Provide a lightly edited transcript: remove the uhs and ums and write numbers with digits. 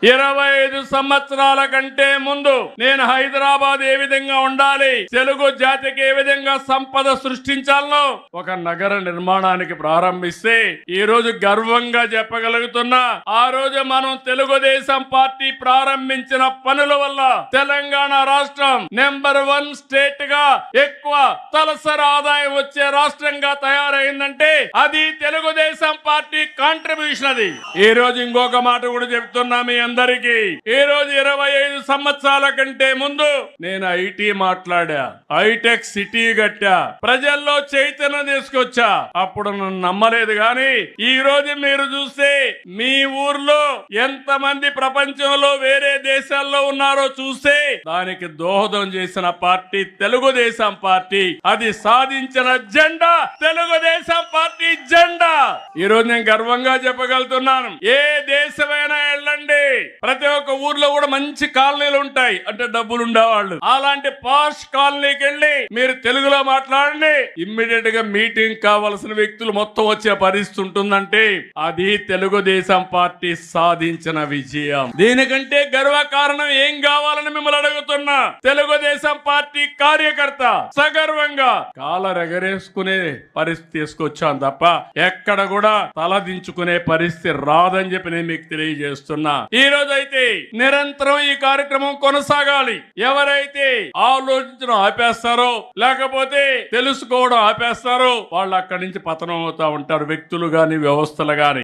25 సంవత్సరాల కంటే ముందు నేను హైదరాబాద్ ఏ విధంగా ఉండాలి, తెలుగు జాతికి ఏ విధంగా సంపద సృష్టించాలనో ఒక నగర నిర్మాణానికి ప్రారంభిస్తే ఈ రోజు గర్వంగా చెప్పగలుగుతున్నా, ఆ రోజు మనం తెలుగుదేశం పార్టీ ప్రారంభించిన పనుల వల్ల తెలంగాణ రాష్ట్రం నెంబర్ 1 స్టేట్ గా ఎక్కువ తలసరి ఆదాయం వచ్చే రాష్ట్రంగా తయారైందంటే అది తెలుగుదేశం పార్టీ కాంట్రిబ్యూషన్. అది ఈ రోజు ఇంకొక మాట కూడా చెప్తున్నా మీ అందరికీ, ఈ రోజు 25 సంవత్సరాల కంటే ముందు నేను ఐటీ మాట్లాడా, హైటెక్ సిటీ కట్టా, ప్రజల్లో చైతన్యం తీసుకొచ్చా. అప్పుడు నన్ను నమ్మలేదు, కానీ ఈ రోజు మీరు చూస్తే మీ ఊర్లో ఎంత మంది ప్రపంచంలో వేరే దేశాల్లో ఉన్నారో చూస్తే దానికి దోహదం చేసిన పార్టీ తెలుగుదేశం పార్టీ. అది సాధించిన జెండా తెలుగుదేశం పార్టీ జెండా. ఈ రోజు నేను గర్వంగా చెప్పగలుగుతున్నాను, ఏ దేశమైనా వెళ్ళండి, ప్రతి ఒక్క ఊర్లో కూడా మంచి కాలనీలు ఉంటాయి, అంటే డబ్బులు ఉండేవాళ్ళు. అలాంటి పాష్ కాలనీకి వెళ్ళి మీరు తెలుగులో మాట్లాడండి, ఇమ్మీడియట్ గా మీటింగ్ కావాల్సిన వ్యక్తులు మొత్తం వచ్చే పరిస్థితి ఉంటుందంటే అది తెలుగుదేశం పార్టీ సాధించిన విజయం. దీనికంటే గర్వ కారణం ఏం కావాలని మిమ్మల్ని అడుగుతున్నా. తెలుగుదేశం పార్టీ కార్యకర్త సగర్వంగా కాలరెగరేసుకునే పరిస్థితి తీసుకొచ్చాను తప్ప ఎక్కడ కూడా తలదించుకునే పరిస్థితి రాదని చెప్పి నేను మీకు తెలియజేస్తున్నా. ఈ రోజు అయితే నిరంతరం ఈ కార్యక్రమం కొనసాగాలి. ఎవరైతే ఆలోచించడం ఆపేస్తారో లేకపోతే తెలుసుకోవడం ఆపేస్తారో వాళ్ళు అక్కడి నుంచి పతనం అవుతా ఉంటారు, వ్యక్తులు గాని వ్యవస్థలు గాని.